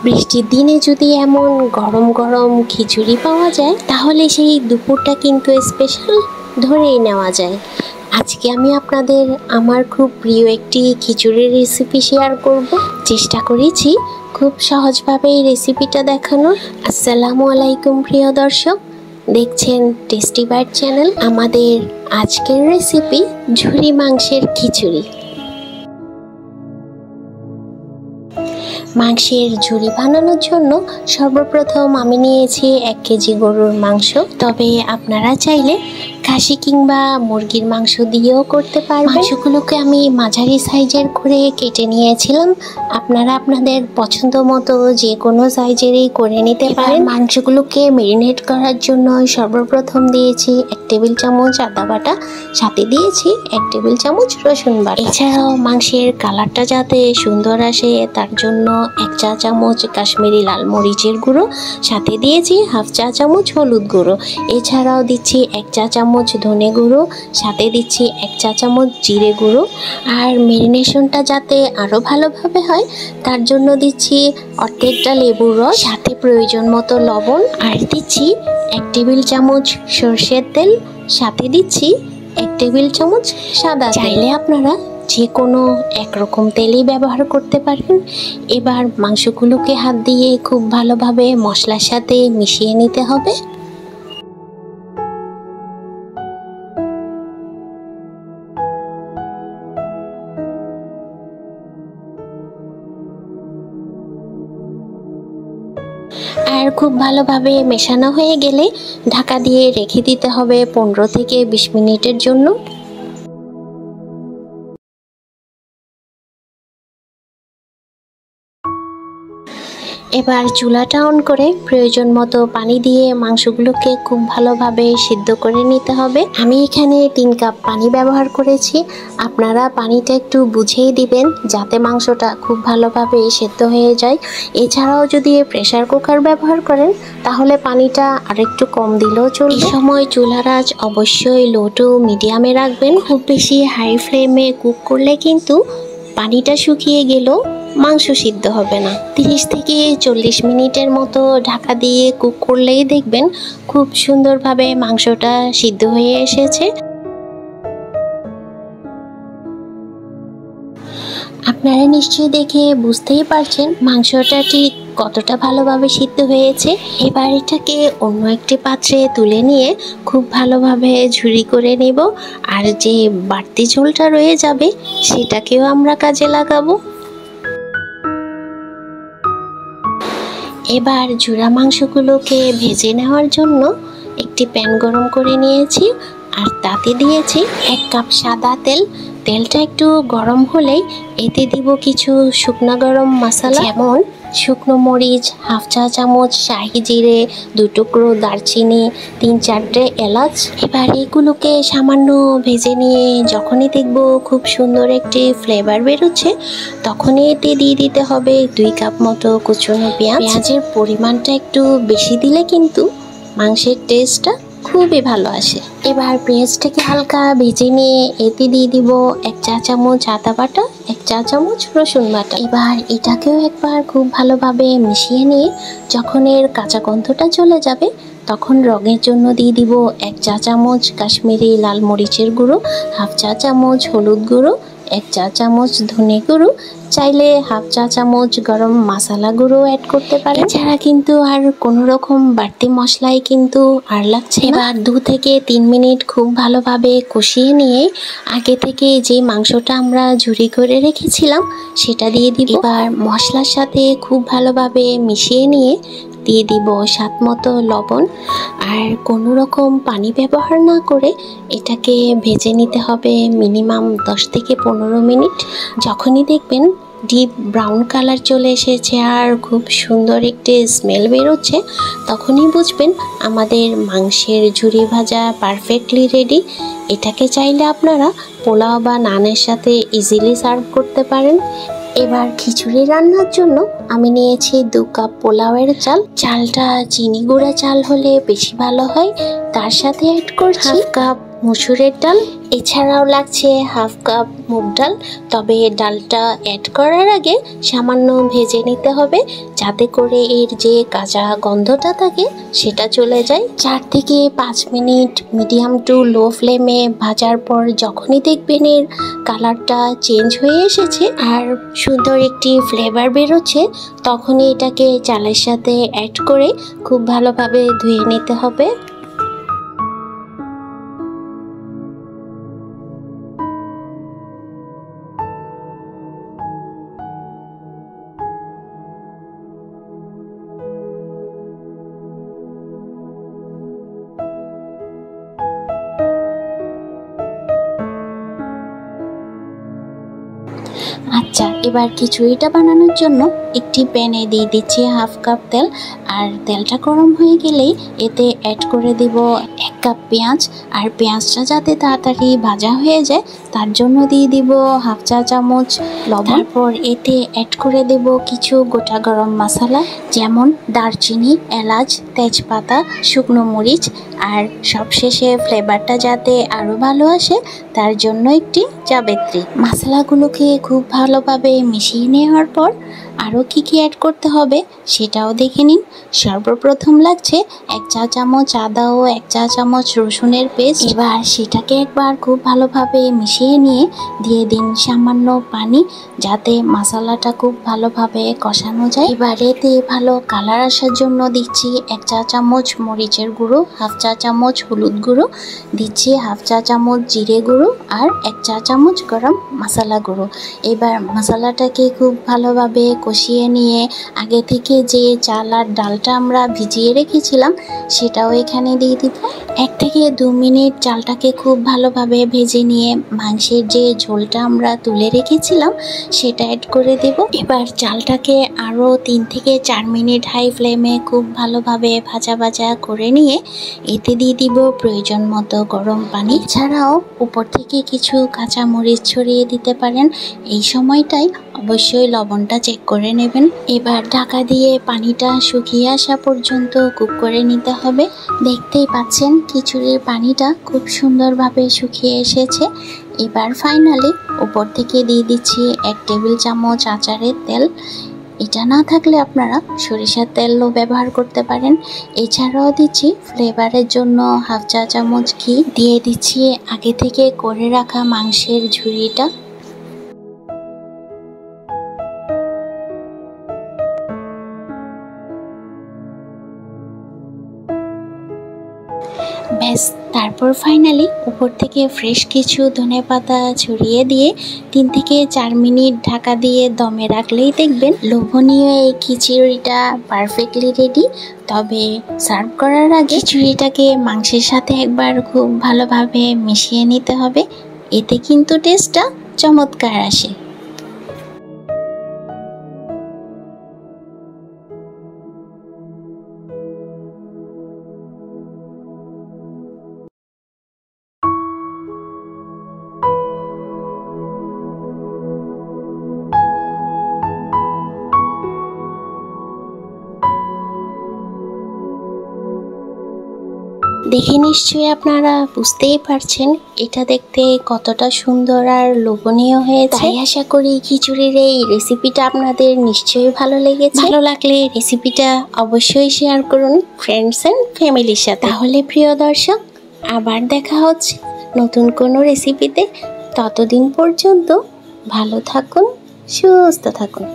বৃষ্টির দিনে যদি এমন গরম গরম খিচুড়ি পাওয়া যায় তাহলে সেই দুপুরটা কিন্তু স্পেশাল ধরেই নেওয়া যায়। আজকে আমি আপনাদের আমার খুব প্রিয় একটি খিচুড়ির রেসিপি শেয়ার করব। চেষ্টা করেছি খুব সহজভাবে এই রেসিপিটা দেখানোর। আসসালামু আলাইকুম প্রিয় দর্শক, দেখছেন টেস্টি বাইট চ্যানেল। আমাদের আজকের রেসিপি ঝুরি মাংসের খিচুড়ি। মাংসের ঝুরি বানানোর জন্য সর্বপ্রথম আমি নিয়েছি 1 কেজি গরুর মাংস। তবে আপনারা চাইলে খাসি কিংবা মুরগির মাংস দিয়েও করতে পারবেন। মাংসগুলোকে আমি মাঝারি সাইজের করে কেটে নিয়েছিলাম। আপনারা আপনাদের পছন্দ মতো যে কোনো সাইজেরই করে নিতে পারেন। মাংসগুলোকে মেরিনেট করার জন্য সর্বপ্রথম দিয়েছি 1 টেবিল চামচ আদা বাটা, সাথে দিয়েছি 1 টেবিল চামচ রসুন বাটা। এছাড়াও মাংসের কালারটা যাতে সুন্দর আসে তার জন্য 1 চা চামচ কাশ্মীরি লাল মরিচের গুঁড়ো, সাথে দিয়েছি 1/2 চা চামচ হলুদ গুঁড়ো। এছাড়াও দিচ্ছি 1 চা চামচ ধনে গুঁড়ো, সাথে দিচ্ছি 1 চা চামচ জিরে গুঁড়ো। আর মেরিনেশনটা যাতে আরও ভালোভাবে হয় তার জন্য দিচ্ছি অর্ধেকটা লেবুর রস, সাথে প্রয়োজন মতো লবণ, আর দিচ্ছি 1 টেবিল চামচ সরষের তেল, সাথে দিচ্ছি 1 টেবিল চামচ সাদা তেল। চাইলে আপনারা যে কোনো একরকম তেলই ব্যবহার করতে পারেন। এবার মাংসগুলোকে হাত দিয়ে খুব ভালোভাবে মশলার সাথে মিশিয়ে নিতে হবে। আর খুব ভালোভাবে মেশানো হয়ে গেলে ঢাকা দিয়ে রেখে দিতে হবে 15 থেকে 20 মিনিটের জন্য। এবার চুলাটা অন করে প্রয়োজন মতো পানি দিয়ে মাংসগুলোকে খুব ভালোভাবে সিদ্ধ করে নিতে হবে। আমি এখানে 3 কাপ পানি ব্যবহার করেছি। আপনারা পানিটা একটু বুঝেই দিবেন যাতে মাংসটা খুব ভালোভাবে সিদ্ধ হয়ে যায়। এছাড়াও যদি প্রেসার কুকার ব্যবহার করেন তাহলে পানিটা আরেকটু কম দিলেও চলবে। এই সময় চুলার আঁচ অবশ্যই লো টু মিডিয়ামে রাখবেন। খুব বেশি হাই ফ্লেমে কুক করলে কিন্তু পানিটা শুকিয়ে গেলেও মাংস সিদ্ধ হবে না। 30 থেকে 40 মিনিটের মতো ঢাকা দিয়ে কুক করলেই দেখবেন খুব সুন্দরভাবে মাংসটা সিদ্ধ হয়ে এসেছে। আপনারা নিশ্চয়ই দেখে বুঝতেই পারছেন মাংসটা ঠিক কতটা ভালোভাবে সিদ্ধ হয়েছে। এবার এটাকে অন্য একটি পাত্রে তুলে নিয়ে খুব ভালোভাবে ঝুরি করে নেব। আর যে বাড়তি ঝোলটা রয়ে যাবে সেটাকেও আমরা কাজে লাগাবো। এবার ঝুরা মাংসগুলোকে ভেজে নেওয়ার জন্য একটি প্যান গরম করে নিয়েছি আর তাতে দিয়েছি 1 কাপ সাদা তেল। তেলটা একটু গরম হলেই এতে দিব কিছু শুকনো গরম মশলা, যেমন শুকনো মরিচ, 1/2 চা চামচ শাহি জিরে, 2 টুকরো দারচিনি, 3-4টে এলাচ। এবার এগুলোকে সামান্য ভেজে নিয়ে যখনই দেখব খুব সুন্দর একটি ফ্লেভার বেরোচ্ছে তখনই এতে দিয়ে দিতে হবে 2 কাপ মতো কুচনো পেঁয়াজ। পেঁয়াজের পরিমাণটা একটু বেশি দিলে কিন্তু মাংসের টেস্টটা খুবই ভালো আসে। এবার পেঁয়াজটাকে হালকা ভেজে নিয়ে এতে দিয়ে দিব 1 চা চামচ আদা বাটা, 1 চা চামচ রসুন বাটা। এবার এটাকেও একবার খুব ভালোভাবে মিশিয়ে নিয়ে যখন এর কাঁচা গন্ধটা চলে যাবে তখন রঙের জন্য দিয়ে দিব 1 চা চামচ কাশ্মীরি লাল মরিচের গুঁড়ো, 1/2 চা চামচ হলুদ গুঁড়ো, 1 চা চামচ ধনে গুঁড়ো, চাইলে 1/2 চা চামচ গরম মশলা গুঁড়ো অ্যাড করতে পারেন। এছাড়া কিন্তু আর কোনো রকম বাড়তি মশলাই কিন্তু আর লাগছে না। এবার 2 থেকে 3 মিনিট খুব ভালোভাবে কষিয়ে নিয়ে আগে থেকে যে মাংসটা আমরা ঝুরি করে রেখেছিলাম সেটা দিয়ে দিব। এবার মশলার সাথে খুব ভালোভাবে মিশিয়ে নিয়ে দিয়ে দিব স্বাদ মতো লবণ। আর কোনো রকম পানি ব্যবহার না করে এটাকে ভেজে নিতে হবে মিনিমাম 10 থেকে 15 মিনিট। যখনই দেখবেন ডিপ ব্রাউন কালার চলে এসেছে আর খুব সুন্দর একটি স্মেল বেরোচ্ছে তখনই বুঝবেন আমাদের মাংসের ঝুরি ভাজা পারফেক্টলি রেডি। এটাকে চাইলে আপনারা পোলাও বা নানের সাথে ইজিলি সার্ভ করতে পারেন। এবার খিচুড়ি রান্নার জন্য আমি নিয়েছি 2 কাপ পোলাওয়ের চাল। চালটা চিনি গুঁড়া চাল হলে বেশি ভালো হয়। তার সাথে অ্যাড করছি 1/2 কাপ মুসুরের ডাল, এছাড়াও লাগছে হাফ কাপ মুগ ডাল। তবে ডালটা অ্যাড করার আগে সামান্য ভেজে নিতে হবে, যাতে করে এর যে কাঁচা গন্ধটা থাকে সেটা চলে যায়। 4 থেকে 5 মিনিট মিডিয়াম টু লো ফ্লেমে ভাজার পর যখনই দেখবেন এর কালারটা চেঞ্জ হয়ে এসেছে আর সুন্দর একটি ফ্লেভার বেরোচ্ছে, তখনই এটাকে চালের সাথে অ্যাড করে খুব ভালোভাবে ধুয়ে নিতে হবে। আচ্ছা, এবার খিচুড়িটা বানানোর জন্য একটি প্যানে দিয়ে দিচ্ছি হাফ কাপ তেল। আর তেলটা গরম হয়ে গেলেই এতে অ্যাড করে দেব 1 কাপ পেঁয়াজ। আর পেঁয়াজটা যাতে তাড়াতাড়ি ভাজা হয়ে যায় তার জন্য দিয়ে দিব হাফ চা চামচ লবণ। তারপর এতে অ্যাড করে দেব কিছু গোটা গরম মশলা, যেমন দারচিনি, এলাচ, তেজপাতা, শুকনো মরিচ। আর সবশেষে ফ্লেভারটা যাতে আরও ভালো আসে তার জন্য একটি জাবিত্রি। মশলাগুলোকে খুব ভালোভাবে মিশিয়ে নেওয়ার পর আরও কি অ্যাড করতে হবে সেটাও দেখে নিন। সর্বপ্রথম লাগছে 1 চা চামচ আদা ও 1 চা চামচ রসুনের পেস্ট। এবার সেটাকে একবার খুব ভালোভাবে মিশিয়ে নিয়ে দিয়ে দিন সামান্য পানি, যাতে মশলাটা খুব ভালোভাবে কষানো যায়। এবার এতে ভালো কালার আসার জন্য দিচ্ছি 1 চা চামচ মরিচের গুঁড়ো, হাফ চা চামচ হলুদ গুঁড়ো, দিচ্ছি হাফ চা চামচ জিরে গুঁড়ো আর 1 চা চামচ গরম মশলা গুঁড়ো। এবার মশলাটাকে খুব ভালোভাবে কষিয়ে নিয়ে আগে থেকে যে চাল আর ডালটা আমরা ভিজিয়ে রেখেছিলাম সেটাও এখানে দিয়ে দিব। 1 থেকে 2 মিনিট চালটাকে খুব ভালোভাবে ভেজে নিয়ে মাংসের যে ঝোলটা আমরা তুলে রেখেছিলাম সেটা অ্যাড করে দেব। এবার চালটাকে আরও 3 থেকে 4 মিনিট হাই ফ্লেমে খুব ভালোভাবে ভাজা ভাজা করে নিয়ে এতে দিয়ে দিব প্রয়োজন মতো গরম পানি। এছাড়াও উপর থেকে কিছু কাঁচা মরিচ ছড়িয়ে দিতে পারেন। এই সময়টাই অবশ্যই লবণটা চেক করে নেবেন। এবার ঢাকা দিয়ে পানিটা শুকিয়ে আসা পর্যন্ত কুক করে নিতে হবে। দেখতেই পাচ্ছেন খিচুড়ির পানিটা খুব সুন্দরভাবে শুকিয়ে এসেছে। এবার ফাইনালি উপর থেকে দিয়ে দিচ্ছি 1 টেবিল চামচ আচারের তেল। এটা না থাকলে আপনারা সরিষার তেলও ব্যবহার করতে পারেন। এছাড়াও দিচ্ছি ফ্লেভারের জন্য হাফ চা চামচ ঘি, দিয়ে দিচ্ছি আগে থেকে করে রাখা মাংসের ঝুড়িটা। ব্যাস, তারপর ফাইনালি উপর থেকে ফ্রেশ কিছু ধনেপাতা ছড়িয়ে দিয়ে 3 থেকে 4 মিনিট ঢাকা দিয়ে দমে রাখলেই দেখবেন লোভনীয় এই খিচুড়িটা পারফেক্টলি রেডি। তবে সার্ভ করার আগে খিচুড়িটাকে মাংসের সাথে একবার খুব ভালোভাবে মিশিয়ে নিতে হবে, এতে কিন্তু টেস্টটা চমৎকার আসে। দেখে নিশ্চয়ই আপনারা বুঝতেই পারছেন এটা দেখতে কতটা সুন্দর আর লোভনীয় হয়েছে। তাই আশা করি খিচুড়ির এই রেসিপিটা আপনাদের নিশ্চয়ই ভালো লেগেছে। ভালো লাগলে রেসিপিটা অবশ্যই শেয়ার করুন ফ্রেন্ডস এন্ড ফ্যামিলির সাথে। তাহলে প্রিয় দর্শক, আবার দেখা হচ্ছে নতুন কোনো রেসিপিতে। ততদিন পর্যন্ত ভালো থাকুন, সুস্থ থাকুন।